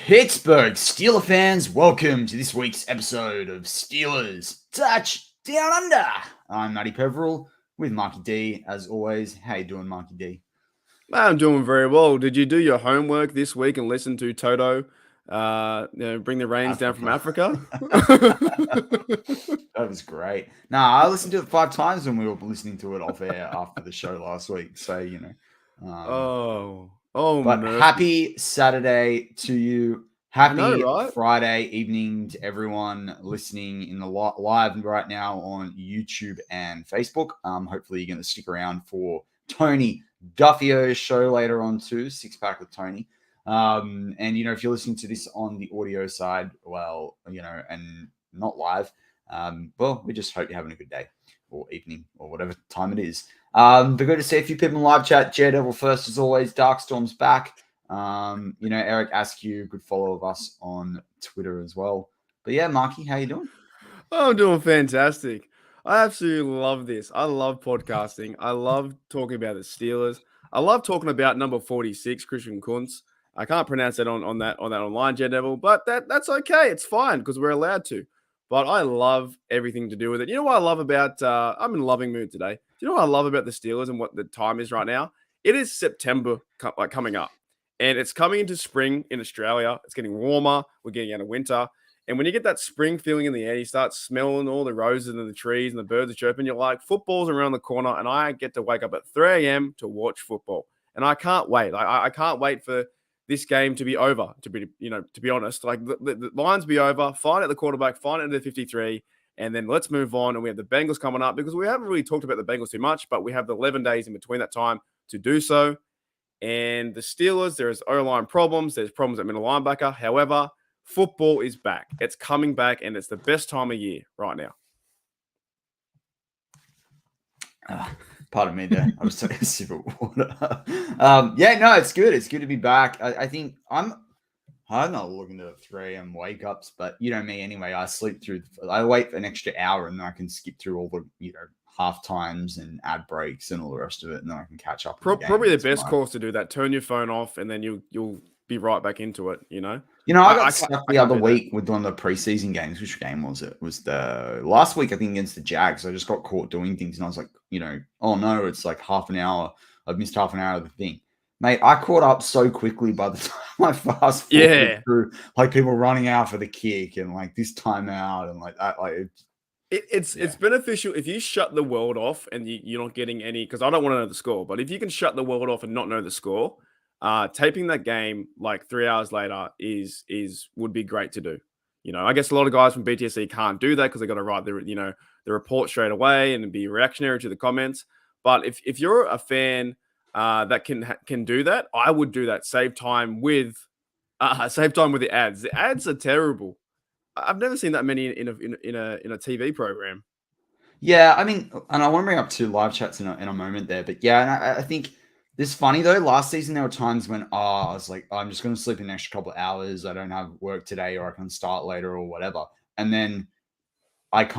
Pittsburgh Steeler fans, welcome to this week's episode of Steelers Touch Down Under. I'm Matty Peverell with Marky D, as always. How you doing, Marky D? I'm doing very well. Did you do your homework this week and listen to Toto bring the rains down from Africa? That was great. I listened to it 5 times when we were listening to it off air after the show last week. So, but mercy. Happy Saturday to you. Happy right? Friday evening to everyone listening in the live right now on YouTube and Facebook. Hopefully you're going to stick around for Tony Duffio's show later on too, Six Pack with Tony. And if you're listening to this on the audio side, and not live, we just hope you're having a good day or evening or whatever time it is. But good to see a few people in live chat. Daredevil first, as always. Darkstorm's back. Eric Askew, good follow of us on Twitter as well. But yeah, Marky, how you doing? I'm doing fantastic. I absolutely love this. I love podcasting. I love talking about the Steelers. I love talking about number 46, Christian Kuntz. I can't pronounce that on that online, Daredevil, but that's okay. It's fine because we're allowed to. But I love everything to do with it. You know what I love about I'm in a loving mood today. Do you know what I love about the Steelers and what the time is right now? It is September coming up. And it's coming into spring in Australia. It's getting warmer. We're getting out of winter. And when you get that spring feeling in the air, you start smelling all the roses and the trees and the birds are chirping. You're like, football's around the corner. And I get to wake up at 3 a.m. to watch football. And I can't wait. I can't wait for this game to be over, to be honest. Like the Lions be over, find out the quarterback, find out the 53, and then let's move on. And we have the Bengals coming up because we haven't really talked about the Bengals too much, but we have the 11 days in between that time to do so. And the Steelers, there's O-line problems. There's problems at middle linebacker. However, football is back. It's coming back, and it's the best time of year right now. Pardon me there. I was taking a sip of water. It's good. It's good to be back. I think I'm not looking to 3 a.m. wake ups, but you know me anyway. I wait for an extra hour and then I can skip through all the half times and ad breaks and all the rest of it, and then I can catch up. Probably the best course to do that. Turn your phone off, and then you'll be right back into it. I got stuck the other week with one of the preseason games. Which game was it? It was the last week, I think, against the Jags. I just got caught doing things, and I was like, oh no, it's like half an hour. I've missed half an hour of the thing. Mate, I caught up so quickly by the time I fast forwarded through, like people running out for the kick and like this timeout and like that. Like it's beneficial if you shut the world off and you're not getting any, because I don't want to know the score, but if you can shut the world off and not know the score, taping that game like 3 hours later would be great to do. I guess a lot of guys from BTSC can't do that because they got to write the report straight away and be reactionary to the comments. But if you're a fan that can do that, I would do that. Save time with the ads. The ads are terrible. I've never seen that many in a TV program. Yeah, I mean, and I want to bring up 2 live chats in a moment there, but yeah, and I think this is funny though. Last season there were times when I was like, I'm just going to sleep an extra couple of hours. I don't have work today, or I can start later, or whatever. And then I'd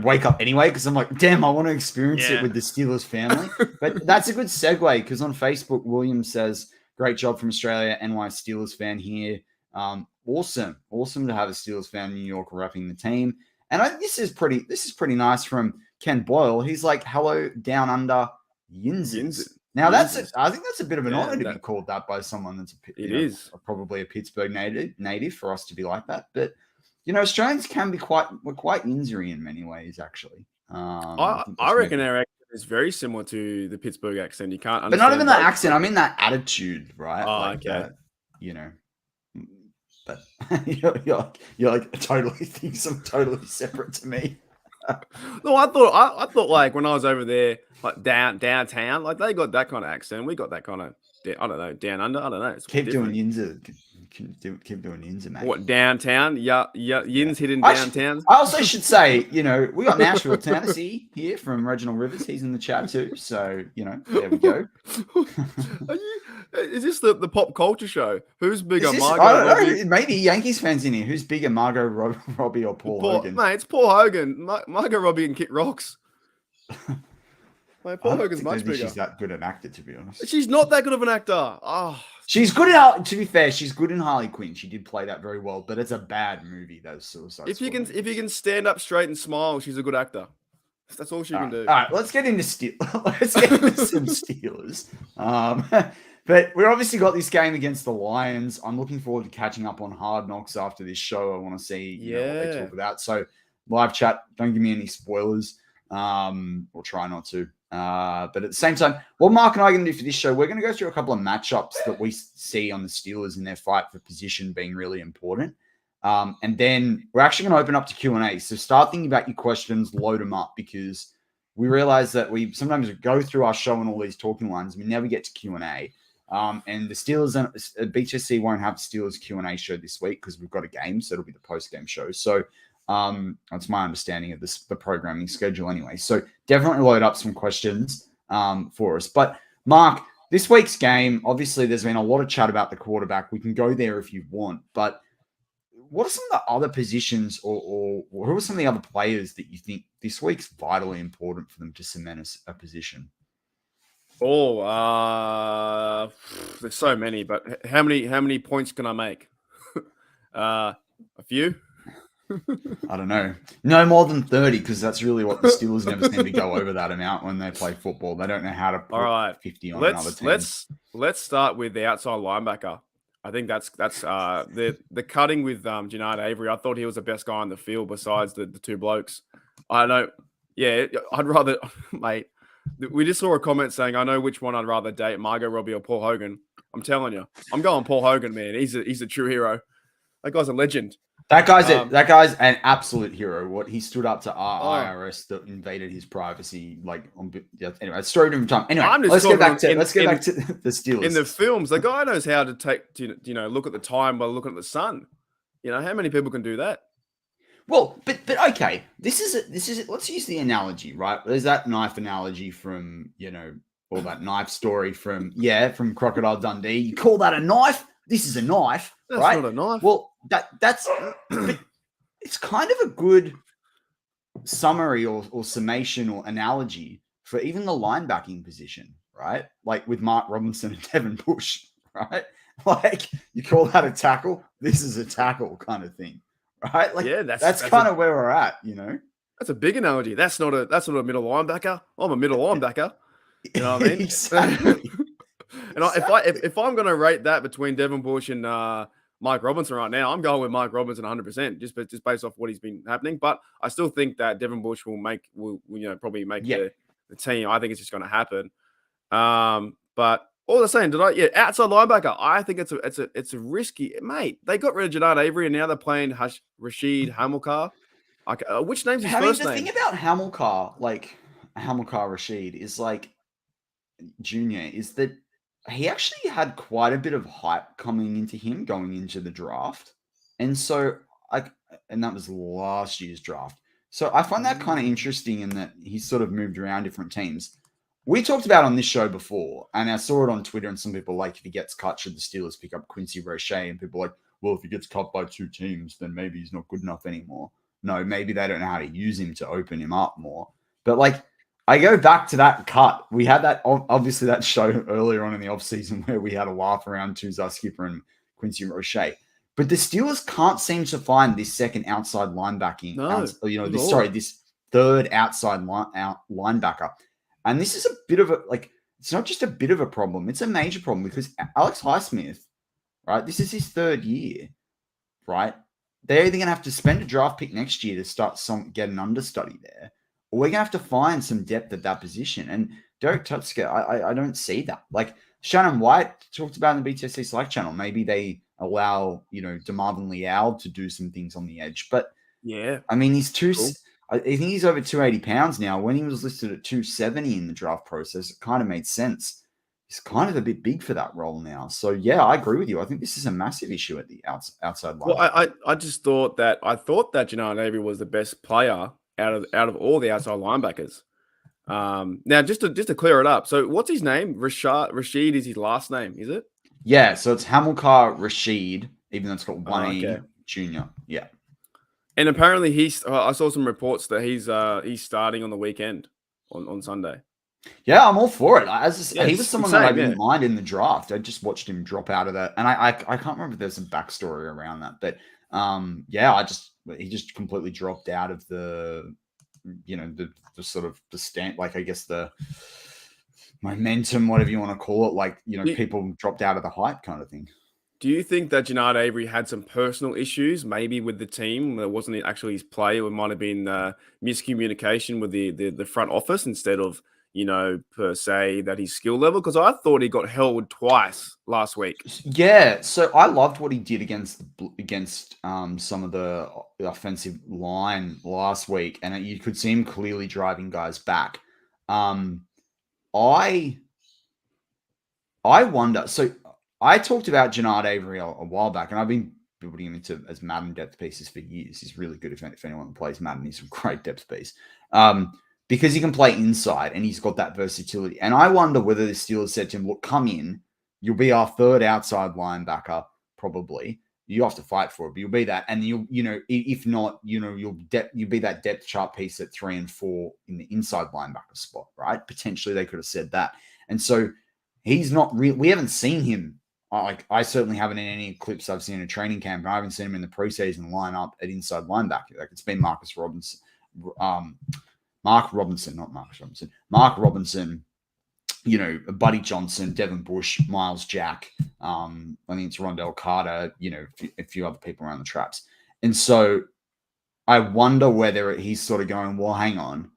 wake up anyway because I'm like, damn, I want to experience it with the Steelers family. But that's a good segue because on Facebook, William says, great job from Australia, NY Steelers fan here. Awesome to have a Steelers fan in New York repping the team. And this is pretty nice from Ken Boyle. He's like, hello, down under Yinzins. Now I think that's a bit of an honor to be called that by someone that's probably a Pittsburgh native for us to be like that. But Australians can be quite Yinzery in many ways, actually. I reckon our accent is very similar to the Pittsburgh accent. You can't understand. But not even that accent. I mean that attitude, right? Oh, okay. But you're like totally thinks I'm totally separate to me. No, I thought like when I was over there, like downtown, like they got that kind of accent. We got that kind of, I don't know, down under. I don't know. Keep doing Yinzer. Keep doing Yinzer, mate. What, downtown? Yeah, Yin's hidden downtown. I also should say, we got Nashville, Tennessee here from Reginald Rivers. He's in the chat too. So, there we go. Is this the pop culture show? Who's bigger, Margot? I don't know. Maybe Yankees fans in here. Who's bigger, Margot Robbie or Paul Hogan? Mate, it's Paul Hogan. Margot Robbie can kick rocks. Mate, Paul Hogan's much bigger. She's that good an actor, to be honest. She's not that good of an actor. Oh, She's good in. To be fair, she's good in Harley Quinn. She did play that very well, but it's a bad movie. Those Suicide If you Squad movies. can stand up straight and smile, she's a good actor. That's all she can do. All right, let's get into let's get into some Steelers. But we've obviously got this game against the Lions. I'm looking forward to catching up on Hard Knocks after this show. I want to see what they talk about. So live chat, don't give me any spoilers. We'll try not to. But at the same time, what Mark and I are going to do for this show, we're going to go through a couple of matchups that we see on the Steelers in their fight for position being really important. And then we're actually going to open up to Q&A. So start thinking about your questions, load them up, because we realize that we sometimes go through our show and all these talking lines. We never get to Q&A. And the Steelers and BTSC won't have Steelers Q&A show this week because we've got a game. So it'll be the post-game show. So that's my understanding of the programming schedule anyway. So definitely load up some questions for us. But Mark, this week's game, obviously there's been a lot of chat about the quarterback. We can go there if you want, but what are some of the other positions or who are some of the other players that you think this week's vitally important for them to cement a position? Oh, there's so many, but how many points can I make? A few? I don't know. No more than 30, because that's really what the Steelers never seem to go over that amount when they play football. They don't know how to put 50 on another team. Let's start with the outside linebacker. I think that's the cutting with Jannard Avery. I thought he was the best guy on the field besides the two blokes. I know. Yeah, I'd rather, mate. We just saw a comment saying, I know which one I'd rather date, Margot Robbie or Paul Hogan. I'm telling you, I'm going Paul Hogan, man. He's a true hero. That guy's a legend. That guy's an absolute hero. What he stood up to our IRS that invaded his privacy. Anyway, story of different time. Anyway, let's get back to the Steelers. In the films, the guy knows how to look at the time by looking at the sun. You know how many people can do that? Well, but okay, this is it. Let's use the analogy, right? There's that knife analogy from or that knife story from Crocodile Dundee. You call that a knife? This is a knife, that's right? Not a knife. Well, that's it's kind of a good summary or summation or analogy for even the linebacking position, right? Like with Mark Robinson and Devin Bush, right? Like you call that a tackle? This is a tackle kind of thing. Right? Like that's kind of where we're at, That's a big analogy. That's not a middle linebacker. I'm a middle linebacker. You know what I mean? Exactly. And if I'm going to rate that between Devin Bush and Mike Robinson right now, I'm going with Mike Robinson 100%, just based off what he's been happening. But I still think that Devin Bush will probably make the team. I think it's just going to happen. But all they're saying, outside linebacker, I think it's a risky, mate. They got rid of Jannard Avery and now they're playing Rashid Hamilcar. Which name's his first name? The thing about Hamilcar Rashid is Junior is that he actually had quite a bit of hype coming into him going into the draft. And so and that was last year's draft. So I find that kind of interesting in that he's sort of moved around different teams. We talked about on this show before, and I saw it on Twitter, and some people if he gets cut, should the Steelers pick up Quincy Roche? And people are well, if he gets cut by two teams, then maybe he's not good enough anymore. No, maybe they don't know how to use him to open him up more. But I go back to that cut. We had that, obviously, that show earlier on in the offseason where we had a laugh around Tuzar Skipper and Quincy Roche. But the Steelers can't seem to find this second outside linebacking. This third outside linebacker. And this is a bit of it's not just a bit of a problem. It's a major problem because Alex Highsmith, right? This is his third year, right? They're either going to have to spend a draft pick next year to get an understudy there, or we're going to have to find some depth at that position. And Derek Tutsker, I don't see that. Shannon White talked about in the BTSC Select channel. Maybe they allow, DeMarvin Leal to do some things on the edge. But, I mean, he's too... Cool. I think he's over 280 pounds now. When he was listed at 270 in the draft process, it kind of made sense. He's kind of a bit big for that role now. So, I agree with you. I think this is a massissive issue at the outside line. Well, I just thought that Jannard Avery was the best player out of all the outside linebackers. Now, just to clear it up. So, what's his name? Rashid is his last name, is it? Yeah, so it's Hamilcar Rashid, even though it's got one E, Junior. Yeah. And apparently I saw some reports that he's starting on the weekend on Sunday. Yeah, I'm all for it. He was Yes, someone that I same, didn't yeah. mind in the draft. I just watched him drop out of that, and I can't remember if there's some backstory around that, but yeah, he just completely dropped out of the the sort of the stand, like I guess the momentum, whatever you want to call it, like people dropped out of the hype kind of thing. Do you think that Jannard Avery had some personal issues, maybe with the team? That wasn't actually his play, or it might have been miscommunication with the front office instead of, per se that his skill level? Because I thought he got held twice last week. Yeah, so I loved what he did against some of the offensive line last week, and you could see him clearly driving guys back. Um, I I wonder. So I talked about Jannard Avery a while back, and I've been building him into as Madden depth pieces for years. He's really good if anyone plays Madden. He's a great depth piece because he can play inside and he's got that versatility. And I wonder whether the Steelers said to him, "Look, come in. You'll be our third outside linebacker, probably. You have to fight for it, but you'll be that. And if not, you'll be that depth chart piece at 3 and 4 in the inside linebacker spot, right? Potentially, they could have said that. And so he's not real. We haven't seen him. I certainly haven't in any clips I've seen in a training camp. And I haven't seen him in the preseason lineup at inside linebacker. Like it's been Mark Robinson, not Marcus Robinson, Mark Robinson. Buddy Johnson, Devin Bush, Miles Jack. I think it's Rondell Carter. A few other people around the traps. And so I wonder whether he's sort of going, well, hang on,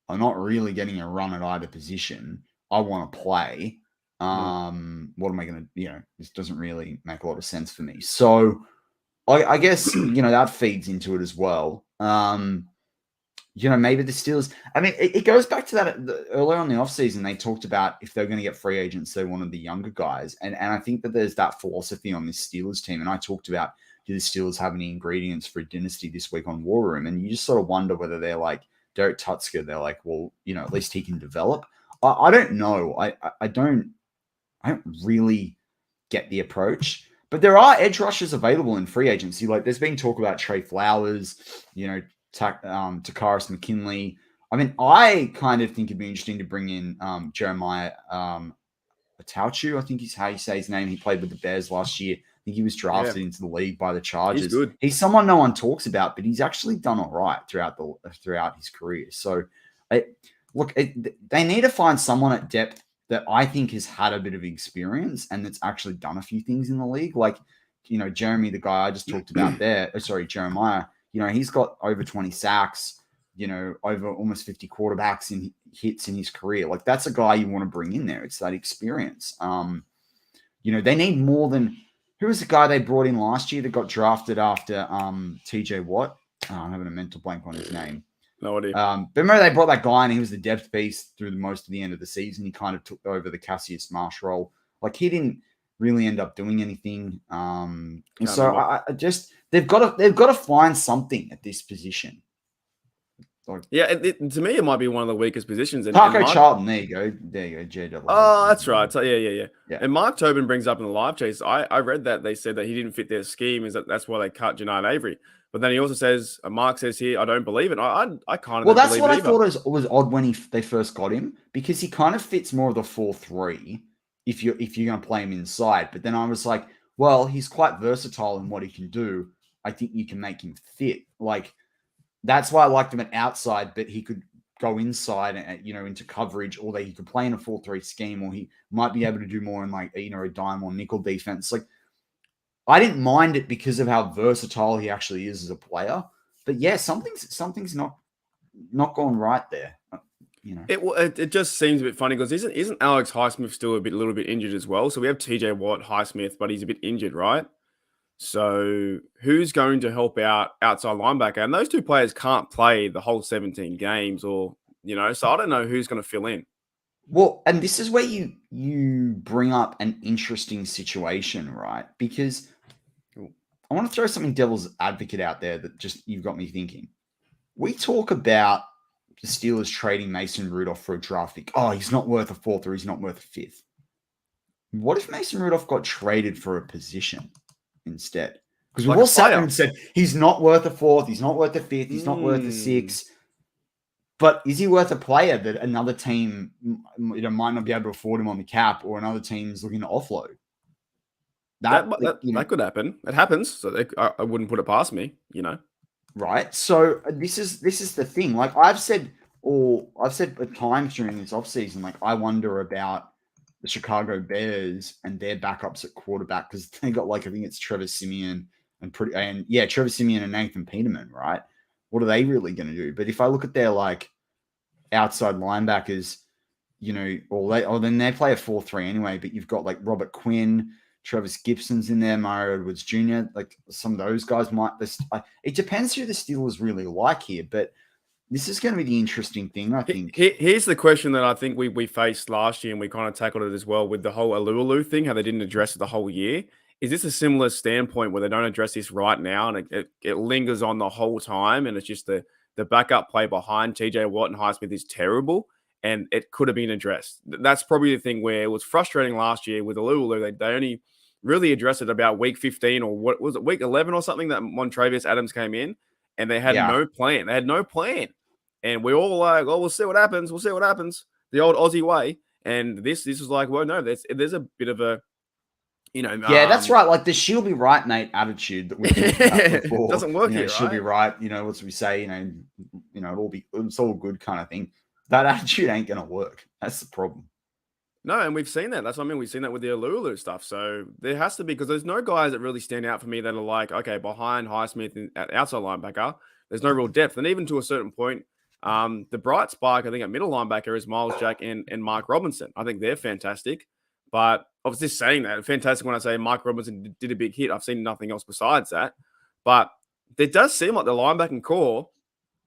I'm not really getting a run at either position. I want to play. What am I going to, this doesn't really make a lot of sense for me. So I guess, that feeds into it as well. Maybe the Steelers, I mean, it goes back to that earlier on in the offseason, they talked about if they're going to get free agents, they wanted the younger guys. And I think that there's that philosophy on this Steelers team. And I talked about, do the Steelers have any ingredients for a dynasty this week on War Room? And you just sort of wonder whether they're like Derek Tutsker. They're like, well, at least he can develop. I don't know. I don't really get the approach. But there are edge rushers available in free agency. Like there's been talk about Trey Flowers, Takaris McKinley. I mean, I kind of think it'd be interesting to bring in Jeremiah Atauchu, I think is how you say his name. He played with the Bears last year. I think he was drafted into the league by the Chargers. He's good. He's someone no one talks about, but he's actually done all right throughout his career. So, they need to find someone at depth that I think has had a bit of experience and that's actually done a few things in the league. Like, Jeremy, the guy I just talked about there. Jeremiah. He's got over 20 sacks, over almost 50 quarterbacks in hits in his career. Like that's a guy you want to bring in there. It's that experience. They need more than who was the guy they brought in last year that got drafted after TJ Watt? Oh, I'm having a mental blank on his name. No idea. But remember they brought that guy and he was the depth piece through most of the end of the season. He kind of took over the Cassius Marsh role. Like he didn't really end up doing anything. And so I just they've got to find something at this position. To me, it might be one of the weakest positions. Parker Charlton, there you go, JW. Oh, that's right. So yeah. And Mark Tobin brings up in the live chase. I read that they said that he didn't fit their scheme. That's why they cut Jannard Avery. But then he also says, Mark says here, I don't believe it. I kind of well, that's what I thought was odd when they first got him because he kind of fits more of the 4-3 if you're going to play him inside. But then I was like, well, he's quite versatile in what he can do. I think you can make him fit. Like that's why I liked him at outside, but he could go inside and into coverage, or he could play in a 4-3 scheme, or he might be able to do more in like a dime or nickel defense. Like I didn't mind it because of how versatile he actually is as a player. But yeah, something's not gone right there. It just seems a bit funny because isn't Alex Highsmith still a little bit injured as well? So we have TJ Watt, Highsmith, but he's a bit injured, right? So who's going to help out outside linebacker? And those two players can't play the whole 17 games, or so I don't know who's going to fill in. Well, and this is where you bring up an interesting situation, right? Because I want to throw something devil's advocate out there that just you've got me thinking. We talk about the Steelers trading Mason Rudolph for a draft pick. Oh, he's not worth a 4th or he's not worth a 5th. What if Mason Rudolph got traded for a position instead? Because we've all sat there and said, he's not worth a 4th, he's not worth a 5th, he's not worth a 6th. But is he worth a player that another team, might not be able to afford him on the cap, or another team's looking to offload? That could happen. It happens. So I wouldn't put it past me. Right. So this is the thing. Like I've said at times during this offseason, like I wonder about the Chicago Bears and their backups at quarterback, because they got, like, I think it's Trevor Siemian Trevor Siemian and Nathan Peterman, right? What are they really going to do? But if I look at their, like, outside linebackers, then they play a 4-3 anyway, but you've got, like, Robert Quinn, Travis Gibson's in there, Mario Edwards Jr., like some of those guys might. It depends who the Steelers really like here, but this is going to be the interesting thing, I think. Here's the question that I think we faced last year, and we kind of tackled it as well with the whole Alualu thing, how they didn't address it the whole year. Is this a similar standpoint where they don't address this right now, and it lingers on the whole time, and it's just the backup play behind TJ Watt and Highsmith is terrible, and it could have been addressed. That's probably the thing where it was frustrating last year with Alualu. They only really addressed it about week 15, or what was it, week 11 or something, that Montravius Adams came in, and they had no plan. They had no plan. And we're all like, oh, we'll see what happens. We'll see what happens. The old Aussie way. And this is like, well, no, there's a bit of a, that's right. Like the she'll be right, mate, attitude that we talked about before. Doesn't work here, she'll right? be right. What we say, it's all good kind of thing. That attitude ain't going to work. That's the problem. No, and we've seen that. That's what I mean. We've seen that with the Alulu stuff. So there has to be, because there's no guys that really stand out for me that are like, okay, behind Highsmith at outside linebacker, there's no real depth. And even to a certain point, the bright spark, I think, at middle linebacker is Miles Jack and Mark Robinson. I think they're fantastic. But I was just saying that. Fantastic when I say Mike Robinson did a big hit. I've seen nothing else besides that. But it does seem like the linebacking core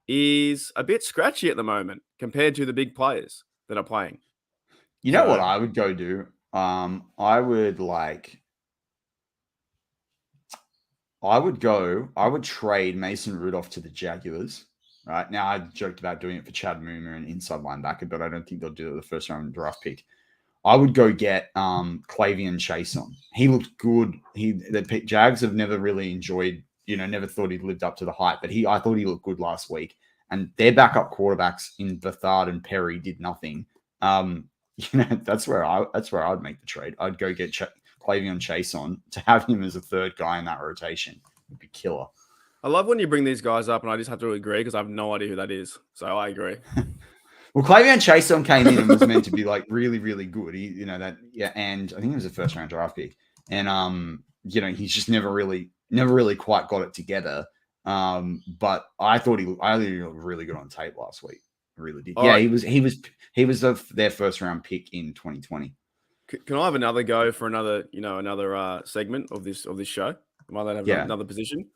is a bit scratchy at the moment compared to the big players that are playing. You know what I would go do? I would trade Mason Rudolph to the Jaguars. Right now, I joked about doing it for Chad Moomer and inside linebacker, but I don't think they'll do it with the first round draft pick. I would go get Clavian Chason. He looked good. The Jags have never really enjoyed, never thought he'd lived up to the hype, but I thought he looked good last week. And their backup quarterbacks in Bethard and Perry did nothing. That's where I'd make the trade. I'd go get Clavian Chason to have him as a third guy in that rotation. It'd be killer. I love when you bring these guys up, and I just have to agree because I have no idea who that is. So I agree. Well, Clavian Chason came in and was meant to be like really, really good. And I think it was a first round draft pick. And he's just never really quite got it together. But I thought he looked really good on tape last week. I really did. He was their first round pick in 2020. Can I have another go for another segment of this show? Am I allowed to have another position?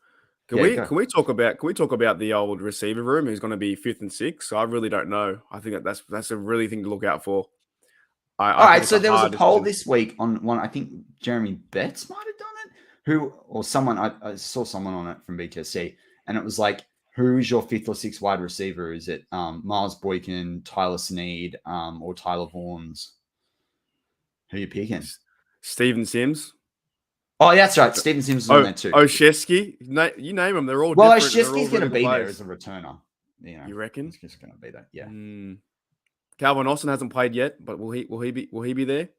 Can we talk about the old receiver room who's going to be 5th and 6th? I really don't know. I think that's a really thing to look out for. All right, so there was a poll this week on one. I think Jeremy Betts might have done it. I saw someone on it from BTSC, and it was like, who's your 5th or 6th wide receiver? Is it Miles Boykin, Tyler Snead, or Tyler Vaughns? Who are you picking? Steven Sims. Oh, that's right. Steven Sims is on there too. Oshesky. You name them. They're all different. Oshesky's going to be there as a returner. You reckon? He's just going to be there. Yeah. Calvin Austin hasn't played yet, but will he be there?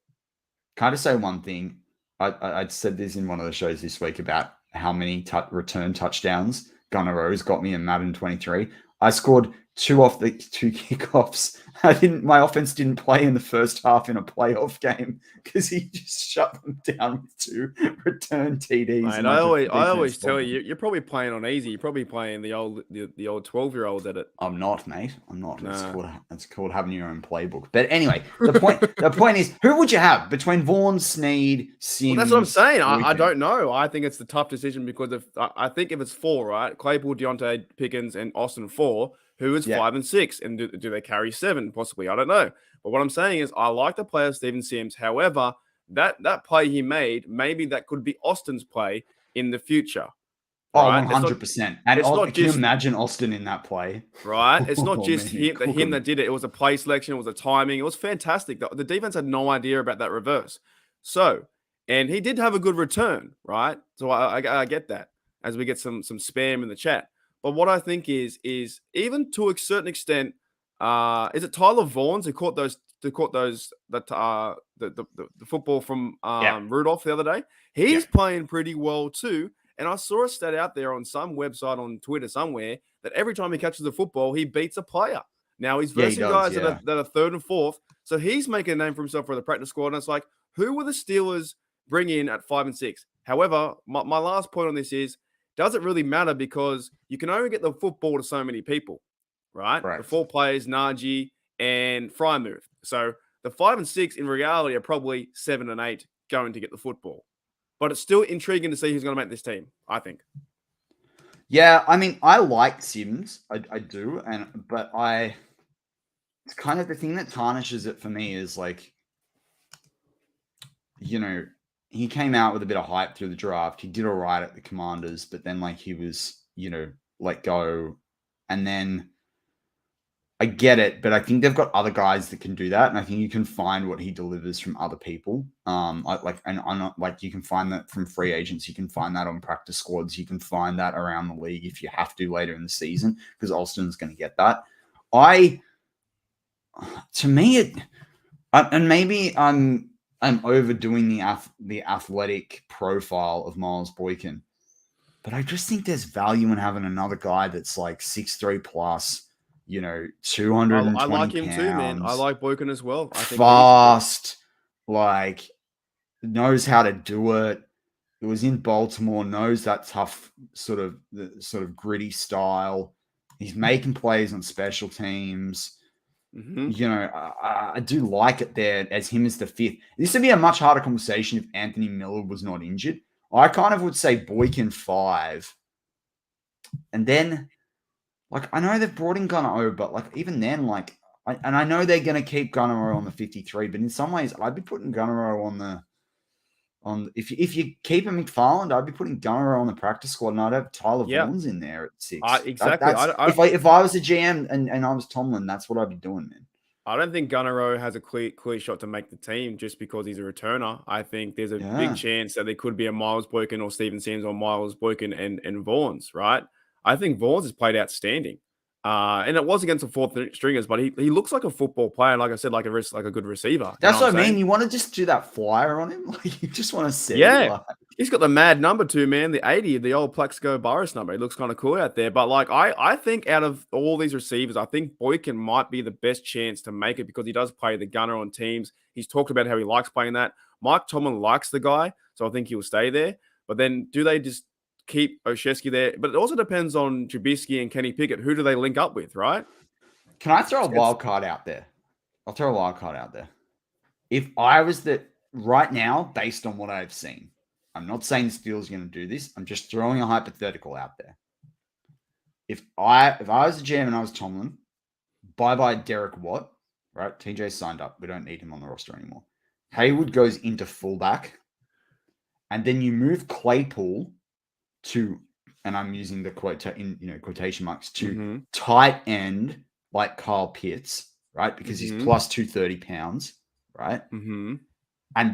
Can I just say one thing? I said this in one of the shows this week about how many return touchdowns Gunnar Rose got me in Madden 23. I scored 2 off the 2 kickoffs. My offense didn't play in the first half in a playoff game because he just shut them down with 2 return TDs. And I always tell you, you're probably playing on easy. You're probably playing the old 12-year-olds at it. I'm not, mate. I'm not. Nah. It's called having your own playbook. But anyway, the point is, who would you have between Vaughn, Snead, Sims? Well, that's what I'm saying. I don't know. I think it's the tough decision because I think if it's 4, right? Claypool, Deontay, Pickens, and Austin 4. Who is 5 and 6? And do they carry 7? Possibly. I don't know. But what I'm saying is I like the player Steven Sims. However, that play he made, maybe that could be Austin's play in the future. Right? 100%. Can you imagine Austin in that play? Right? It's not just him that did it. It was a play selection. It was a timing. It was fantastic. The defense had no idea about that reverse. So, and he did have a good return, right? So I get that as we get some spam in the chat. But what I think is even to a certain extent, Is it Tyler Vaughns who caught those? The football from Yeah. Rudolph the other day. He's playing pretty well too. And I saw a stat out there on some website on Twitter somewhere that every time he catches the football, he beats a player. Now he's Yeah, he versing does, guys yeah. that are third and fourth. So he's making a name for himself for the practice squad. And it's like, who will the Steelers bring in at 5 and 6? However, my last point on this is, does it really matter? Because you can only get the football to so many people, right? The Correct. 4 players, Najee and Frymouth. So the 5 and 6 in reality are probably 7 and 8 going to get the football. But it's still intriguing to see who's going to make this team, I think. Yeah, I mean, I like Sims. I do. But it's kind of the thing that tarnishes it for me is like, you know, he came out with a bit of hype through the draft. He did all right at the Commanders, but then like he was, let go. And then I get it, but I think they've got other guys that can do that, and I think you can find what he delivers from other people. I'm not like you can find that from free agents, you can find that on practice squads, you can find that around the league if you have to later in the season because Alston's going to get that. And maybe I'm overdoing the athletic profile of Miles Boykin, but I just think there's value in having another guy that's like 6'3" plus. 220 I like him pounds, too, man. I like Boykin as well. I think fast, like knows how to do it. It was in Baltimore, knows that tough sort of gritty style. He's making plays on special teams. I do like it there as him as the fifth. This would be a much harder conversation if Anthony Miller was not injured. I kind of would say Boykin 5, and then. Like, I know they've brought in Gunnar, but like even then, like, I know they're going to keep Gunnar on the 53, but in some ways, I'd be putting Gunnar if you keep him McFarland, I'd be putting Gunnar on the practice squad, and I'd have Tyler Vaughns in there at 6. Exactly. If I was a GM and I was Tomlin, that's what I'd be doing, man. I don't think Gunnar has a clear shot to make the team just because he's a returner. I think there's a big chance that there could be a Miles Boykin or Steven Sims or Miles Boykin and Vaughns, right? I think Vaughns has played outstanding. And it was against the fourth stringers, but he looks like a football player. And like I said, like a good receiver. That's what I mean. You want to just do that flyer on him? Like you just want to see. Yeah. He's got the mad number 2, man. The 80, the old Plaxico Burris number. He looks kind of cool out there. But like I think out of all these receivers, I think Boykin might be the best chance to make it because he does play the gunner on teams. He's talked about how he likes playing that. Mike Tomlin likes the guy, so I think he'll stay there. But then do they just keep Olszewski there? But it also depends on Trubisky and Kenny Pickett. Who do they link up with, right? Can I throw a wild card out there? I'll throw a wild card out there. If I was right now, based on what I've seen, I'm not saying the Steelers are going to do this. I'm just throwing a hypothetical out there. If I was a GM and I was Tomlin, bye Derek Watt, right? TJ signed up. We don't need him on the roster anymore. Haywood goes into fullback, and then you move Claypool to, and I'm using the quotation marks, to tight end like Kyle Pitts, right? Because he's plus 230 pounds, right? And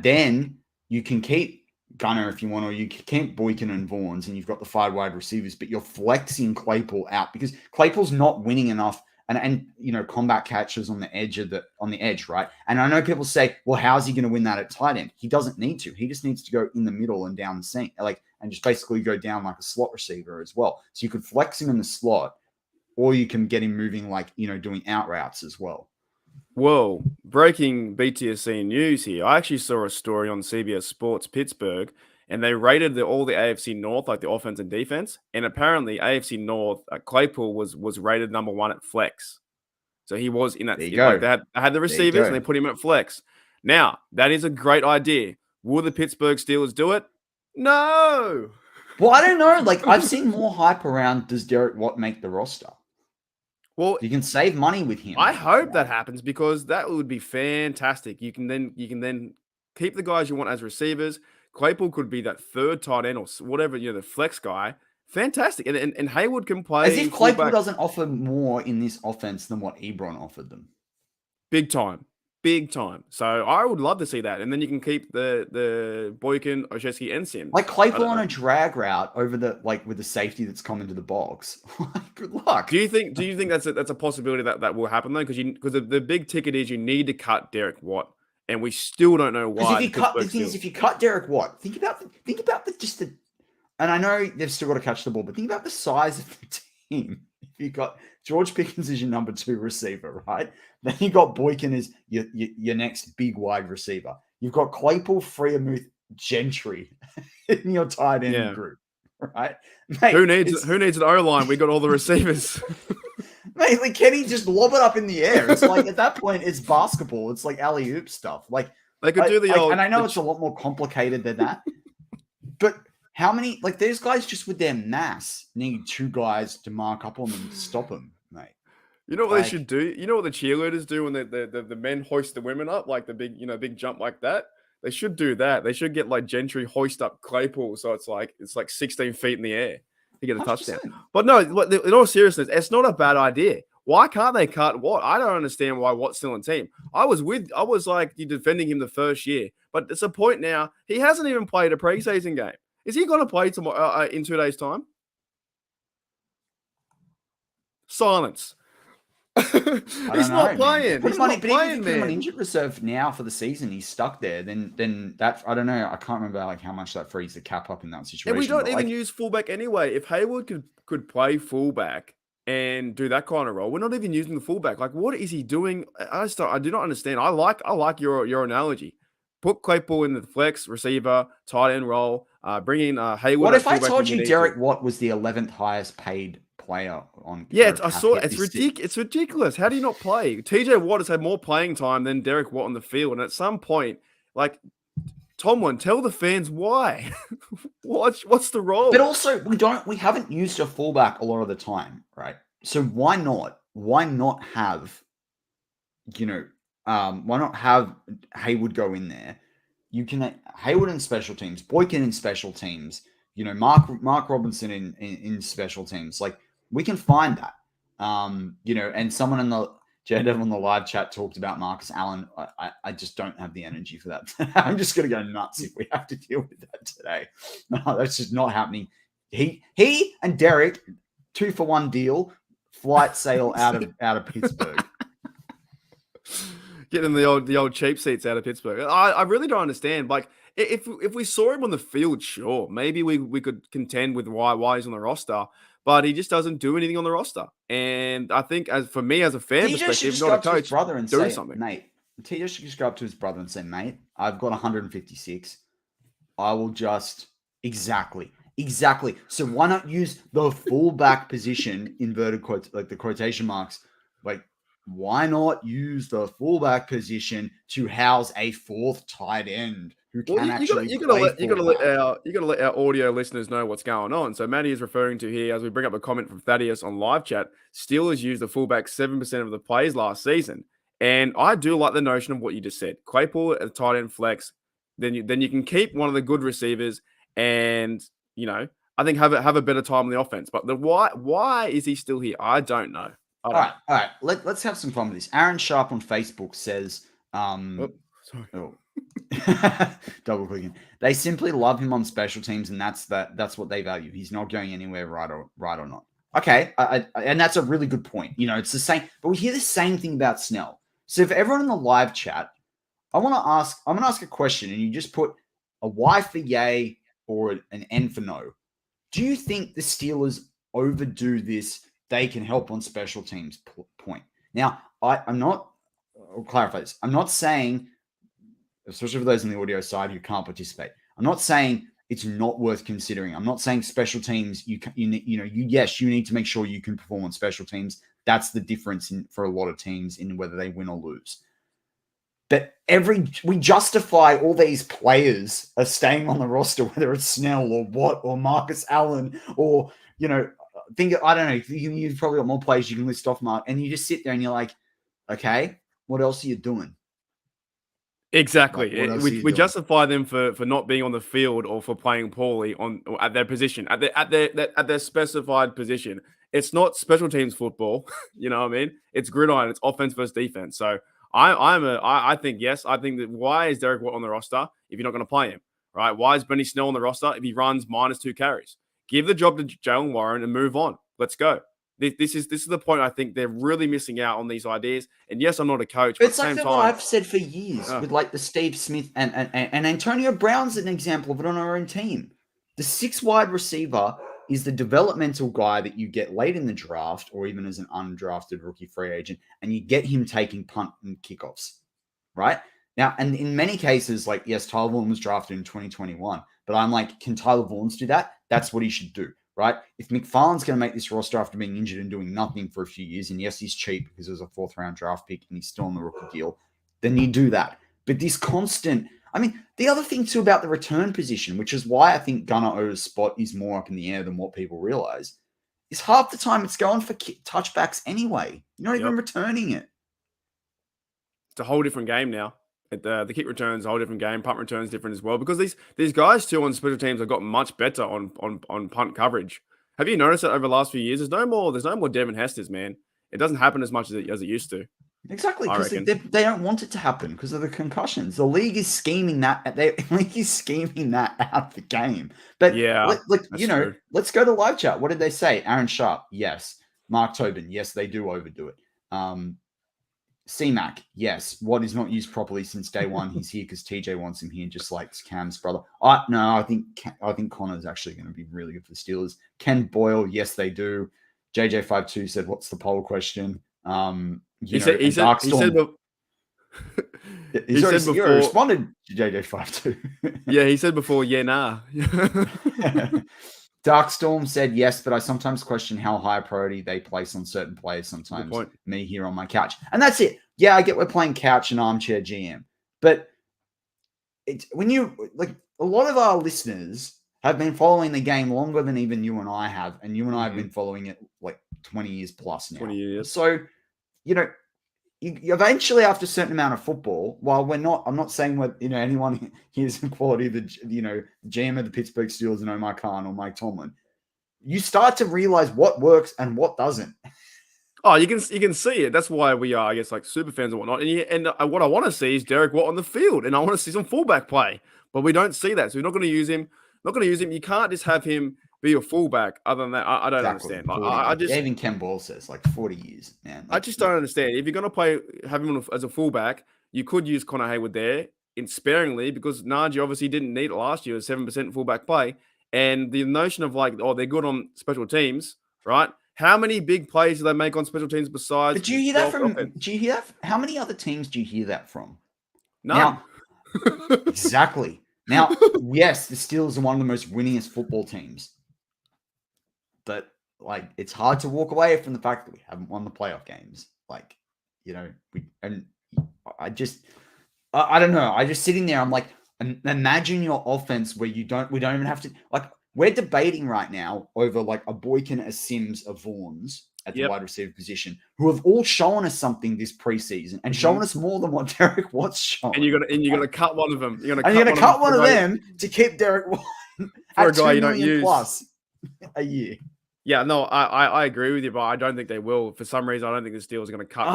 then you can keep Gunner if you want, or you can keep Boykin and Vaughns, and you've got the 5 wide receivers, but you're flexing Claypool out because Claypool's not winning enough. And combat catches on the edge, right? And I know people say, well, how's he going to win that at tight end? He doesn't need to. He just needs to go in the middle and down the seam, and just basically go down like a slot receiver as well. So you could flex him in the slot, or you can get him moving doing out routes as well. Whoa, breaking BTSC news here. I actually saw a story on CBS Sports Pittsburgh, and they rated all the AFC North, like the offense and defense. And apparently, AFC North, Claypool was rated number 1 at flex. So he was in that. They had the receivers, and they put him at flex. Now, that is a great idea. Will the Pittsburgh Steelers do it? No. Well, I don't know. Like, I've seen more hype around, does Derek Watt make the roster? Well, you can save money with him. I hope that happens because that would be fantastic. You can then keep the guys you want as receivers. Claypool could be that third tight end or whatever, the flex guy. Fantastic. And Haywood can play. As if Claypool doesn't offer more in this offense than what Ebron offered them. Big time. big time. So I would love to see that, and then you can keep the Boykin, Olszewski, and Sims. Like Claypool on a drag route over the with the safety that's come into the box. Good luck. Do you think that's a possibility that will happen though? Because the big ticket is you need to cut Derek Watt, and we still don't know why. If you cut Derek Watt, think about and I know they've still got to catch the ball, but think about the size of the team. If you got George Pickens as your number 2 receiver, right? Then you got Boykin as your next big wide receiver. You've got Claypool, Freiermuth, Gentry in your tight end group, right? Mate, who needs an O-line? We got all the receivers. Mate, like, can he just lob it up in the air? It's like, at that point, it's basketball. It's like alley-oop stuff. Like, they could do the old... And I know it's a lot more complicated than that, but how many... Like, these guys just with their mass need 2 guys to mark up on them to stop them, mate. You know what they should do? You know what the cheerleaders do when the men hoist the women up, like the big jump like that? They should do that. They should get like Gentry hoist up Claypool, so it's like 16 feet in the air to get a 100%. Touchdown. But no, in all seriousness, it's not a bad idea. Why can't they cut Watt? I don't understand why Watt's still on team. I was like defending him the first year, but it's a point now. He hasn't even played a preseason game. Is he going to play tomorrow in 2 days' time? Silence. He's not playing. He's not playing, man. Put him on injured reserve now for the season. He's stuck there. Then that, I don't know. I can't remember like how much that frees the cap up in that situation. And we don't even use fullback anyway. If Hayward could play fullback and do that kind of role, we're not even using the fullback. Like, what is he doing? I do not understand. I like your analogy. Put Claypool in the flex receiver, tight end role. Bring in Hayward. What if I told you Derek Watt was the 11th highest paid player on? Yeah, I saw it. It's ridiculous. It's ridiculous. How do you not play? TJ Watt has had more playing time than Derek Watt on the field, and at some point, like, Tomlin, tell the fans why. What's the role? But also, we haven't used a fullback a lot of the time, right? So why not? Why not have, why not have Hayward go in there? You can Hayward in special teams, Boykin in special teams, Mark Robinson in special teams. Like, we can find that. And someone in the JDev on the live chat talked about Marcus Allen. I just don't have the energy for that. I'm just gonna go nuts if we have to deal with that today. No, that's just not happening. He and Derek, 2-for-1 deal, flight sale out of Pittsburgh. Getting the old cheap seats out of Pittsburgh. I really don't understand. Like, if we saw him on the field, sure, maybe we could contend with why he's on the roster, but he just doesn't do anything on the roster. And I think, as a fan perspective, not a coach, brother and do say, something. Mate, TJ should just go up to his brother and say, mate, I've got 156. I will just exactly. So why not use the fullback position, inverted quotes, like the quotation marks, like, why not use the fullback position to house a 4th tight end who can actually play? You gotta let our audio listeners know what's going on. So Matty is referring to here, as we bring up a comment from Thaddeus on live chat, Steelers used the fullback 7% of the plays last season. And I do like the notion of what you just said. Claypool at tight end flex, then you can keep one of the good receivers and, I think have a better time on the offense. But why is he still here? I don't know. All right. Let's have some fun with this. Aaron Sharp on Facebook says, double clicking. They simply love him on special teams, and that's what they value. He's not going anywhere, right or not. Okay, and that's a really good point. It's the same, but we hear the same thing about Snell. So for everyone in the live chat, I'm gonna ask a question, and you just put a Y for yay or an N for no. Do you think the Steelers overdo this? They can help on special teams point. Now, I'll clarify this. I'm not saying, especially for those on the audio side who can't participate, I'm not saying it's not worth considering. I'm not saying special teams, you need to make sure you can perform on special teams. That's the difference for a lot of teams in whether they win or lose. But we justify all these players are staying on the roster, whether it's Snell or Watt or Marcus Allen or, I don't know. You've probably got more players you can list off, Mark, and you just sit there and you're like, okay, what else are you doing? Exactly. We justify them for not being on the field or for playing poorly at their position, at their specified position. It's not special teams football. You know what I mean? It's gridiron. It's offense versus defense. So I think yes. I think that why is Derek Watt on the roster if you're not going to play him, right? Why is Benny Snell on the roster if he runs -2 carries? Give the job to Jalen Warren and move on. Let's go. This is the point. I think they're really missing out on these ideas. And yes, I'm not a coach, but at It's the like same what time, I've said for years with like the Steve Smith and Antonio Brown's an example of it on our own team. The 6 wide receiver is the developmental guy that you get late in the draft or even as an undrafted rookie free agent, and you get him taking punt and kickoffs, right? Now, and in many cases, like, yes, Tyler Vaughn was drafted in 2021, but I'm like, can Tyler Vaughn do that? That's what he should do, right? If McFarland's going to make this roster after being injured and doing nothing for a few years, and yes, he's cheap because it was a 4th-round draft pick and he's still on the rookie deal, then you do that. But this constant, I mean, the other thing too about the return position, which is why I think Gunnar O's spot is more up in the air than what people realize, is half the time it's going for touchbacks anyway. You're not even returning it. It's a whole different game now. The kick returns a whole different game. Punt returns different as well because these guys too on special teams have got much better on punt coverage. Have you noticed that over the last few years? There's no more Devin Hester's, man. It doesn't happen as much as it used to. Exactly, because they don't want it to happen because of the concussions. The league is scheming that. The league is scheming that out of the game. But yeah, true. Let's go to live chat. What did they say? Aaron Sharp, yes. Mark Tobin, yes, they do overdo it. C-Mac, yes. Watt is not used properly since day one. He's here because TJ wants him here, just like Cam's brother. No, I think Connor's actually going to be really good for the Steelers. Ken Boyle, yes, they do. JJ52 said, "What's the poll question?" He said before. He responded to JJ52. Yeah, he said before, yeah, nah. Darkstorm said yes, but I sometimes question how high priority they place on certain players. Sometimes me here on my couch. And that's it. Yeah, I get we're playing couch and armchair GM. But when you like a lot of our listeners have been following the game longer than even you and I have. And you and I have been following it like 20 years plus now. 20 years. So, you eventually after a certain amount of football, while I'm not saying what, anyone here's the quality of the, GM of the Pittsburgh Steelers and Omar Khan or Mike Tomlin, you start to realize what works and what doesn't. Oh, you can see it. That's why we are, I guess, like super fans and whatnot. And what I want to see is Derek Watt on the field, and I want to see some fullback play, but we don't see that. So we're not going to use him. You can't just have him be a fullback. Other than that, I don't understand. Even Ken Ball says like 40 years, man. I just don't understand. If you're going to have him as a fullback, you could use Connor Hayward there sparingly because Najee obviously didn't need it last year, 7% fullback play. And the notion of like, they're good on special teams, right? How many big plays do they make on special teams besides? But do you hear that from? Do you hear that? How many other teams do you hear that from? None. Now, exactly. Now, yes, the Steelers are one of the most winningest football teams, but like it's hard to walk away from the fact that we haven't won the playoff games. Like, I don't know. I just sitting there. I'm like, imagine your offense where we don't even have to like. We're debating right now over like a Boykin, a Sims, a Vaughn's at the wide receiver position, who have all shown us something this preseason and shown us more than what Derek Watt's shown. And you're gonna cut one of them. You're gonna cut one of them to keep Derek Watt for a guy you don't use plus a year. Yeah, no, I agree with you, but I don't think they will. For some reason, I don't think the Steelers are going to cut.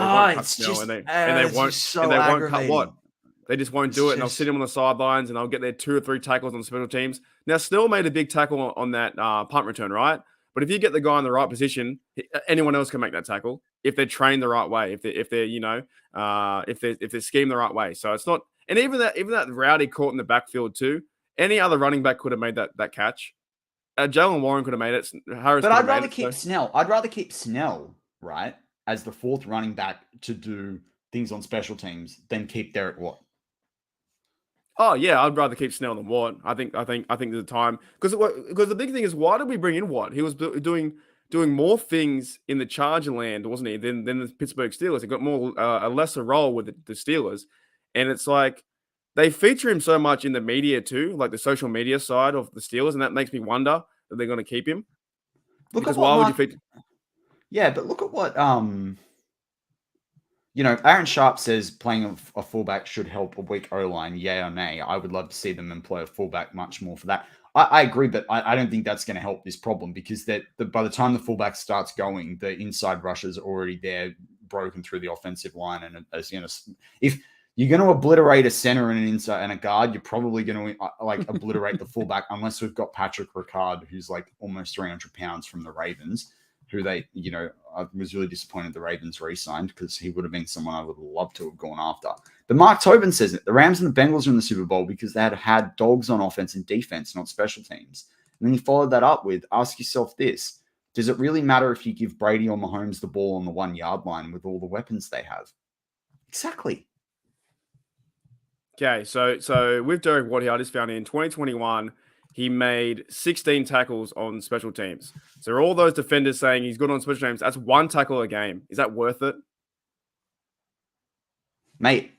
They won't cut Watt. They just won't do it, and they'll sit him on the sidelines, and they'll get their 2 or 3 tackles on special teams. Now, Snell made a big tackle on that punt return, right? But if you get the guy in the right position, anyone else can make that tackle if they're trained the right way, if they're schemed the right way. So it's not, and even that Rowdy caught in the backfield too. Any other running back could have made that catch. Jalen Warren could have made it. Harris, but I'd rather keep Snell. I'd rather keep Snell right as the 4th running back to do things on special teams than keep Derek Watt. Oh yeah, I'd rather keep Snell than Watt. I think there's a time because the big thing is why did we bring in Watt? He was doing more things in the Charger land, wasn't he, than the Pittsburgh Steelers? He got more a lesser role with the Steelers, and it's like they feature him so much in the media too, like the social media side of the Steelers, and that makes me wonder that they're going to keep him. Would you feature? Yeah, but look at what Aaron Sharp says playing a fullback should help a weak O-line, yay or nay. I would love to see them employ a fullback much more for that. I agree, but I don't think that's going to help this problem because by the time the fullback starts going, the inside rushers are already there broken through the offensive line. And as you know, if you're going to obliterate a center and an inside and a guard, you're probably going to like obliterate the fullback, unless we've got Patrick Ricard, who's like almost 300 pounds from the Ravens, who they, you know, I was really disappointed the Ravens re-signed because he would have been someone I would have loved to have gone after. But Mark Tobin says it. The Rams and the Bengals are in the Super Bowl because they had dogs on offense and defense, not special teams. And then he followed that up with, ask yourself this: does it really matter if you give Brady or Mahomes the ball on the 1 yard line with all the weapons they have? Exactly. Okay, so with Derek Watt here, I just found in 2021, he made 16 tackles on special teams. So all those defenders saying he's good on special teams, that's 1 tackle a game. Is that worth it? Mate,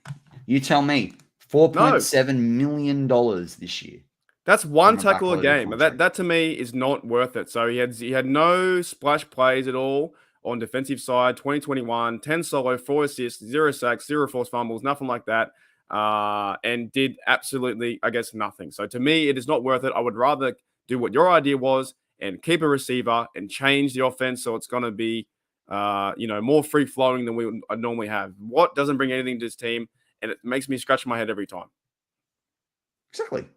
you tell me. $4.7 million this year. That's 1 tackle a game. That to me is not worth it. So he had no splash plays at all on defensive side. 2021, 10 solo, 4 assists, 0 sacks, 0 forced fumbles, nothing like that. And did absolutely, I guess, nothing. So to me, it is not worth it. I would rather do what your idea was and keep a receiver and change the offense so it's going to be, more free flowing than we would normally have. Watt doesn't bring anything to this team, and it makes me scratch my head every time. Exactly.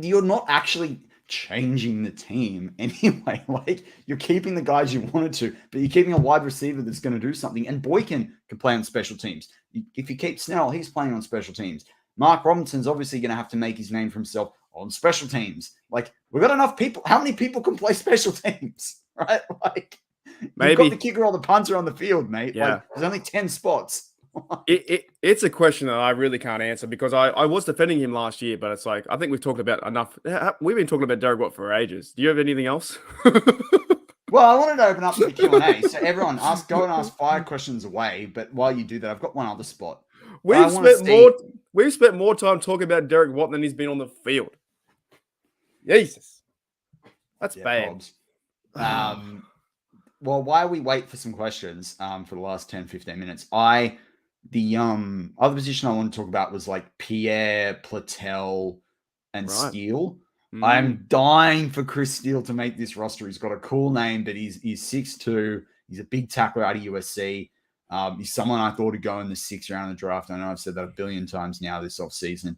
You're not actually changing the team anyway. Like, you're keeping the guys you wanted to, but you're keeping a wide receiver that's going to do something. And Boykin can play on special teams. If you keep Snell, he's playing on special teams. Mark Robinson's obviously going to have to make his name for himself on special teams. Like, we've got enough people. How many people can play special teams, right? Like, maybe you've got the kicker or the punter on the field, mate. Yeah. Like, there's only 10 spots. It's a question that I really can't answer because I was defending him last year, but it's like, I think we've talked about enough. We've been talking about Derek Watt for ages. Do you have anything else? Well, I wanted to open up the Q&A. So everyone go and ask 5 questions away. But while you do that, I've got one other spot. We've spent more time talking about Derek Watt than he's been on the field. Jesus. That's bad. Well, while we wait for some questions for the last 10, 15 minutes, the other position I want to talk about was like Pierre, Platel, and Steele. I'm dying for Chris Steele to make this roster. He's got a cool name, but he's 6'2". He's a big tackler out of USC. He's someone I thought would go in the 6th round of the draft. I know I've said that a billion times now this offseason.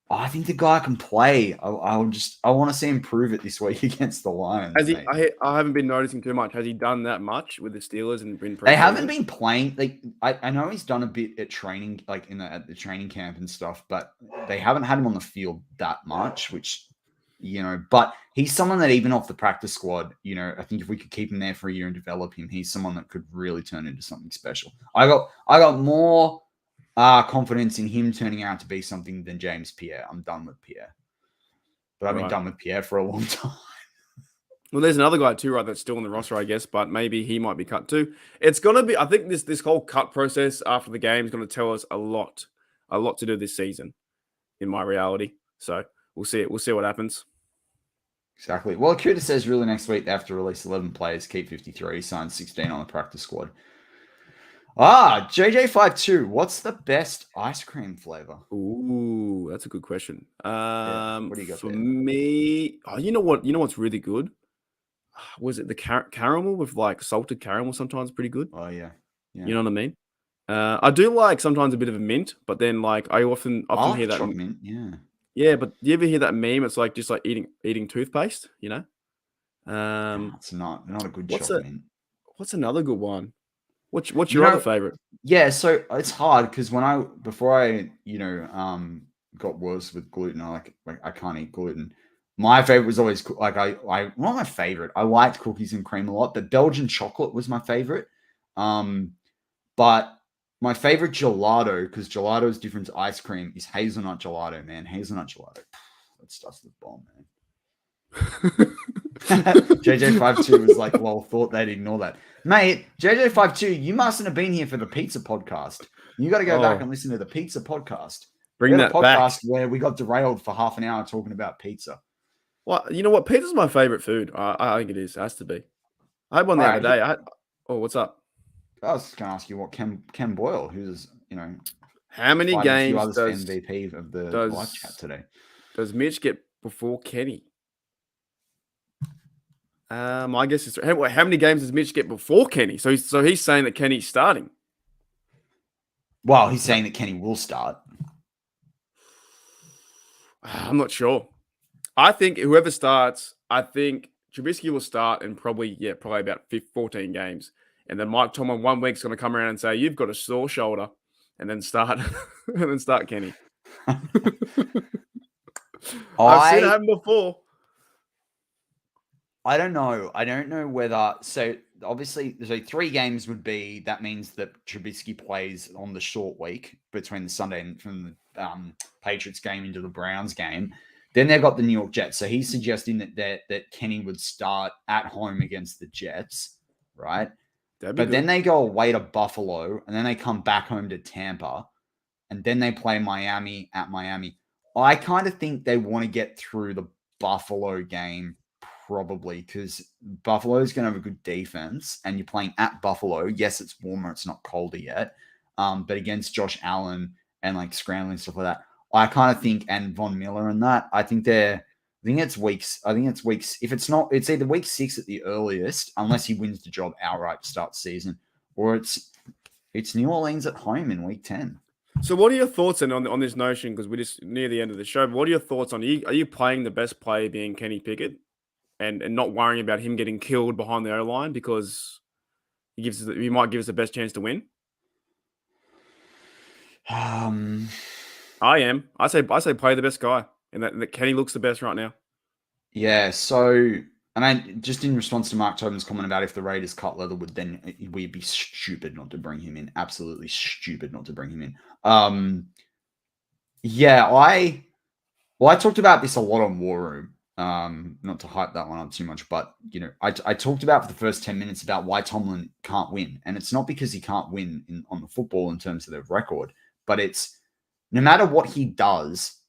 I think the guy can play. I want to see him prove it this week against the Lions. I haven't been noticing too much. Has he done that much with the Steelers and been? They haven't been playing. Like I know he's done a bit at training, like at the training camp and stuff, but they haven't had him on the field that much. Which, but he's someone that even off the practice squad, I think if we could keep him there for a year and develop him, he's someone that could really turn into something special. I got more confidence in him turning out to be something than James Pierre. I'm done with Pierre. But I've been done with Pierre for a long time. Well, there's another guy too, right, that's still on the roster, I guess, but maybe he might be cut too. It's going to be, I think this whole cut process after the game is going to tell us a lot to do this season in my reality. So we'll see it. We'll see what happens. Exactly. Well, Kuta says really next week they have to release 11 players, keep 53, sign 16 on the practice squad. JJ52, what's the best ice cream flavor? Ooh, that's a good question. What do you got for there? me? Oh, you know what's really good? Was it the caramel with like salted caramel? Sometimes pretty good. Oh yeah. You know what I mean? I do like sometimes a bit of a mint, but then like I often like hear that chocolate mint. Yeah. Yeah, but do you ever hear that meme? It's like just like eating toothpaste. It's not a good what's chocolate mint. What's another good one? What's your other favorite? Yeah, so it's hard because before I got worse with gluten, I can't eat gluten. My favorite was always like not my favorite. I liked cookies and cream a lot, but Belgian chocolate was my favorite. But my favorite gelato, because gelato is different to ice cream, is hazelnut gelato, man. Hazelnut gelato. That stuff's the bomb, man. JJ52 was like, well, thought they'd ignore that. Mate, JJ52, you mustn't have been here for the pizza podcast. You got to go back and listen to the pizza podcast. Bring that podcast back. Where we got derailed for half an hour talking about pizza. Well, you know what? Pizza's my favorite food. I think it is. It has to be. I had one the other day. What's up? I was going to ask you what Ken Boyle, who's, how many games does MVP of the live chat today? Does Mitch get before Kenny? I guess it's how many games does Mitch get before Kenny? So he's saying that Kenny's starting. Well, he's saying that Kenny will start. I'm not sure. I think whoever starts, I think Trubisky will start in probably about 14 games. And then Mike Tomlin 1 week's going to come around and say, you've got a sore shoulder, and then start Kenny. I've seen it happen before. I don't know. I don't know whether. So obviously, 3 games would be. That means that Trubisky plays on the short week between the Sunday and from the Patriots game into the Browns game. Then they've got the New York Jets. So he's suggesting that Kenny would start at home against the Jets, right? But then they go away to Buffalo, and then they come back home to Tampa, and then they play Miami at Miami. I kind of think they want to get through the Buffalo game probably because Buffalo is going to have a good defense, and you're playing at Buffalo. Yes, it's warmer; it's not colder yet, but against Josh Allen and like scrambling stuff like that, I kind of think, and Von Miller and that, I think it's weeks. I think it's weeks. If it's not, it's either week 6 at the earliest, unless he wins the job outright to start the season, or it's New Orleans at home in week 10. So what are your thoughts then on this notion? Because we're just near the end of the show. But what are your thoughts on are you playing the best player being Kenny Pickett and not worrying about him getting killed behind the O-line because he might give us the best chance to win? I am. I say play the best guy, and that Kenny looks the best right now. Yeah. So, and I just in response to Mark Tobin's comment about if the Raiders cut Leatherwood, then we'd be stupid not to bring him in. Absolutely stupid not to bring him in. Yeah. I talked about this a lot on War Room. Not to hype that one up too much, but I talked about for the first 10 minutes about why Tomlin can't win, and it's not because he can't win on the football in terms of their record, but it's no matter what he does,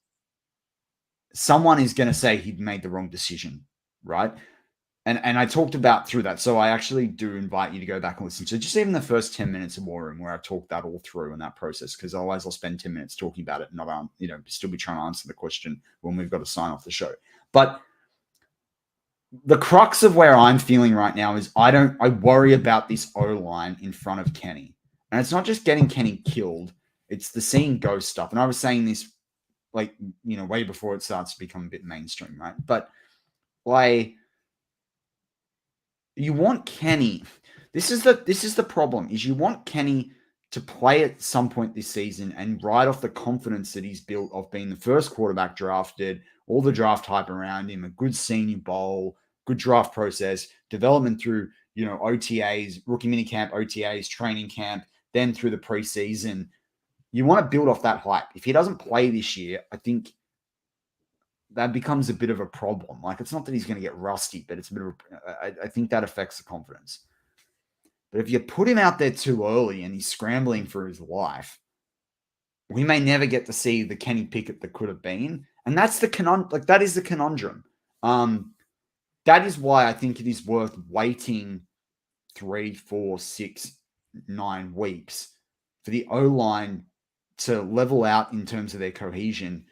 someone is going to say he made the wrong decision, right? And I talked about through that. So I actually do invite you to go back and listen to just even the first 10 minutes of War Room where I talked that all through in that process, because otherwise I'll spend 10 minutes talking about it and not, still be trying to answer the question when we've got to sign off the show. But the crux of where I'm feeling right now is I worry about this O-line in front of Kenny. And it's not just getting Kenny killed. It's the seeing ghost stuff. And I was saying this way before it starts to become a bit mainstream, right? But you want Kenny. This is the problem, is you want Kenny to play at some point this season and ride off the confidence that he's built of being the first quarterback drafted, all the draft hype around him, a good senior bowl, good draft process, development through, OTAs, rookie minicamp, OTAs, training camp, then through the preseason. You want to build off that hype. If he doesn't play this year, I think that becomes a bit of a problem. Like, it's not that he's going to get rusty, but it's a bit of I think that affects the confidence. But if you put him out there too early and he's scrambling for his life, we may never get to see the Kenny Pickett that could have been. And that's the that is the conundrum. That is why I think it is worth waiting 3, 4, 6, 9 weeks for the O-line to level out in terms of their cohesion,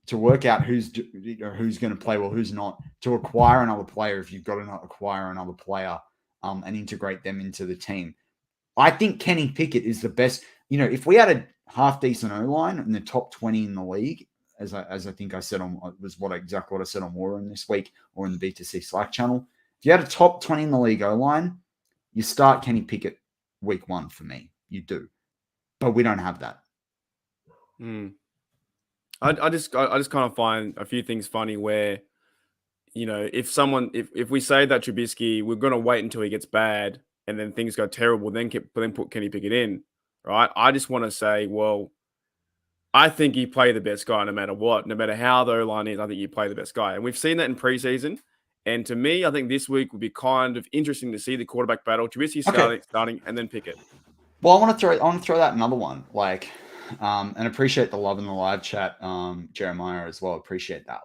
to work out who's going to play well, who's not, to acquire another player if you've got to acquire another player, and integrate them into the team. I think Kenny Pickett is the best. If we had a half decent O-line in the top 20 in the league, as I think I said exactly what I said on War Room this week or in the BTSC Slack channel, if you had a top 20 in the league O-line, you start Kenny Pickett week 1 for me. You do, but we don't have that. I just kind of find a few things funny where, if we say that Trubisky, we're going to wait until he gets bad and then things go terrible, then put Kenny Pickett in, right? I just want to say, well, I think you play the best guy no matter what, no matter how the O-line is. I think you play the best guy, and we've seen that in preseason. And to me, I think this week would be kind of interesting to see the quarterback battle. Trubisky starting, and then Pickett. Well, I want to throw that another one, and appreciate the love in the live chat, Jeremiah as well. Appreciate that.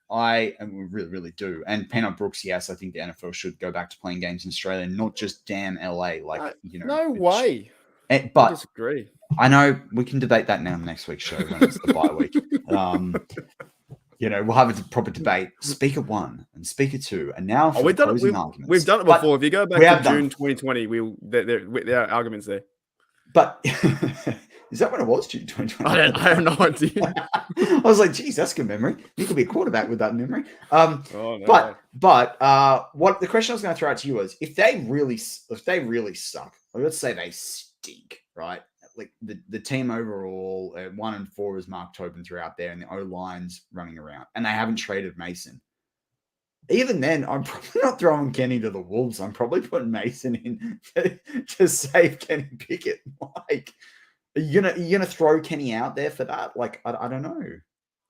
And we really, really do. And Peanut Brooks, yes, I think the NFL should go back to playing games in Australia, not just damn LA. No way. But I disagree. I know we can debate that now next week's show when it's the bye week. we'll have a proper debate. Speaker 1 and Speaker 2, and now for the closing arguments. We've done it But before. If you go back to June 2020, there are arguments there. But is that when it was, June 2020? I have no idea. I was like, geez, that's good memory. You could be a quarterback with that memory. Oh, no. But what the question I was going to throw out to you was, if they really suck, or let's say they stink, right? Like the team overall, 1-4 is Mark Tobin throughout there, and the O-line's running around, and they haven't traded Mason. Even then, I'm probably not throwing Kenny to the Wolves. I'm probably putting Mason in to save Kenny Pickett. Like, are you gonna throw Kenny out there for that? Like, I don't know.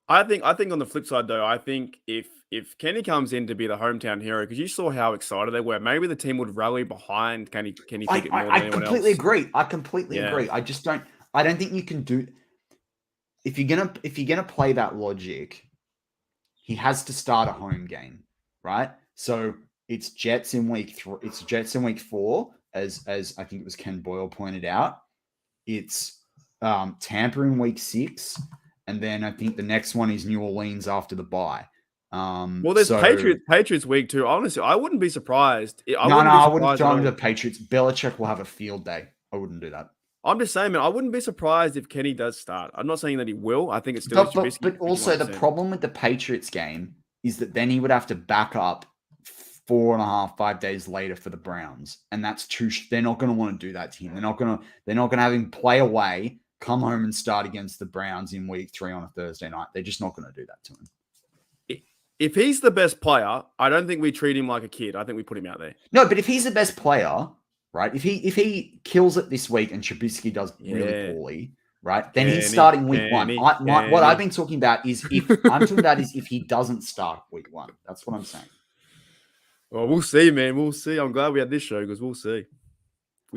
I think on the flip side, though, I think if Kenny comes in to be the hometown hero, because you saw how excited they were, maybe the team would rally behind Kenny Pickett more than anyone else. I completely agree. I completely agree. I just don't. I don't think you can do. If you're gonna play that logic, he has to start a home game. Right, so it's Jets in week 3. It's Jets in week 4, as I think it was Ken Boyle pointed out. It's Tampa in week 6, and then I think the next one is New Orleans after the bye. Well, there's Patriots week 2. Honestly, I wouldn't be surprised. I wouldn't throw him to the Patriots. Belichick will have a field day. I wouldn't do that. I'm just saying, man, I wouldn't be surprised if Kenny does start. I'm not saying that he will. I think it's still but also the problem with the Patriots game is that then he would have to back up 4.5-5 days later for the Browns, and that's too. They're not going to want to do that to him. They're not going to have him play away, come home and start against the Browns in week 3 on a Thursday night. They're just not going to do that to him. If he's the best player, I don't think we treat him like a kid. I think we put him out there. No, but if he's the best player, right? If he kills it this week and Trubisky does really poorly. Right, then he's starting week 1. What I've been talking about is if he doesn't start week 1. That's what I'm saying. Well, we'll see, man. We'll see. I'm glad we had this show because we'll see.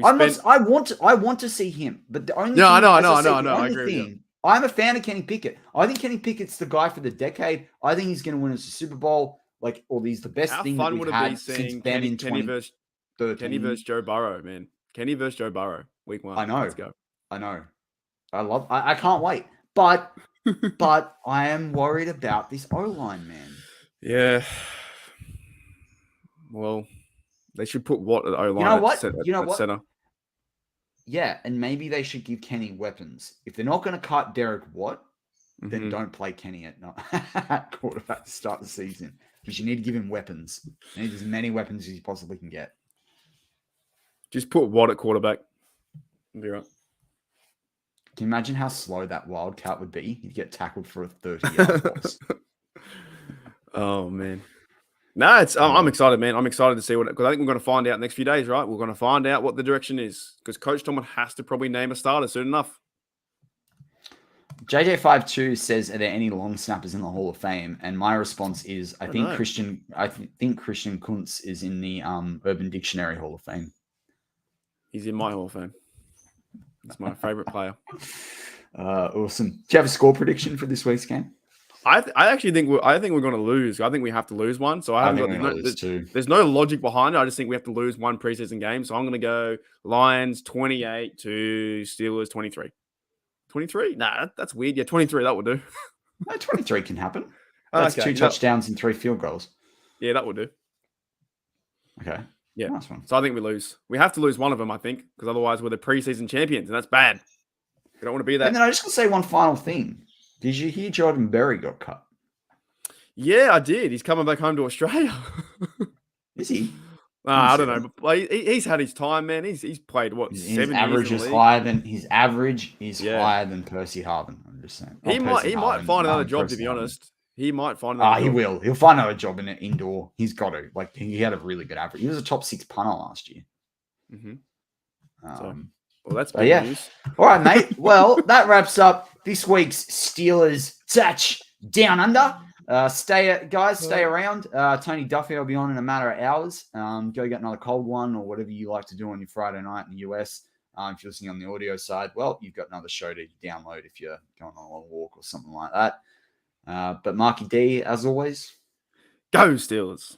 I want to see him, but the only I know. I agree with you. I'm a fan of Kenny Pickett. I think Kenny Pickett's the guy for the decade. I think he's going to win us a Super Bowl. Like, or he's the best thing that we've had since Ben in 2013. Kenny versus Joe Burrow, man. Kenny versus Joe Burrow, week 1. I know. Let's go. I know. I can't wait. But I am worried about this O-line, man. Yeah. Well, they should put Watt at O-line. You know what? Center. Yeah, and maybe they should give Kenny weapons. If they're not going to cut Derek Watt, then don't play Kenny at quarterback to start the season. Because you need to give him weapons. You need as many weapons as you possibly can get. Just put Watt at quarterback. Be right. Can you imagine how slow that Wildcat would be? He'd get tackled for a 30-yard loss. Oh, man. No, I'm excited, man. I'm excited to see because I think we're going to find out next few days, right? We're going to find out what the direction is because Coach Tomlin has to probably name a starter soon enough. JJ52 says, "Are there any long snappers in the Hall of Fame?" And my response is, I think Christian Kuntz is in the Urban Dictionary Hall of Fame. He's in my Hall of Fame. That's my favorite player. Awesome. Do you have a score prediction for this week's game? I actually think we're going to lose. I think we have to lose one. So there's no logic behind it. I just think we have to lose one preseason game. So I'm going to go Lions 28 to Steelers 23. 23? Nah, that's weird. Yeah, 23. That would do. No, 23 can happen. That's 2 touchdowns and 3 field goals. Yeah, that would do. Okay. Yeah. Nice one. So I think we lose. We have to lose one of them, I think, because otherwise we're the preseason champions, and that's bad. We don't want to be that. And then I just want to say one final thing. Did you hear Jordan Berry got cut? Yeah, I did. He's coming back home to Australia. Is he? I don't know. But he's had his time, man. He's played, what, 7 years average is higher than his average is higher than Percy Harvin. I'm just saying. He might find another job, to be honest. He might find another job. He will. He'll find another job in an indoor. He's got to. Like, he had a really good average. He was a top 6 punter last year. Mm-hmm. Well, that's big news. All right, mate. Well, that wraps up this week's Steelers Touch Down Under. Stay around. Tony Duffy will be on in a matter of hours. Go get another cold one or whatever you like to do on your Friday night in the US. If you're listening on the audio side, well, you've got another show to download if you're going on a long walk or something like that. But Marky D, as always, go Steelers.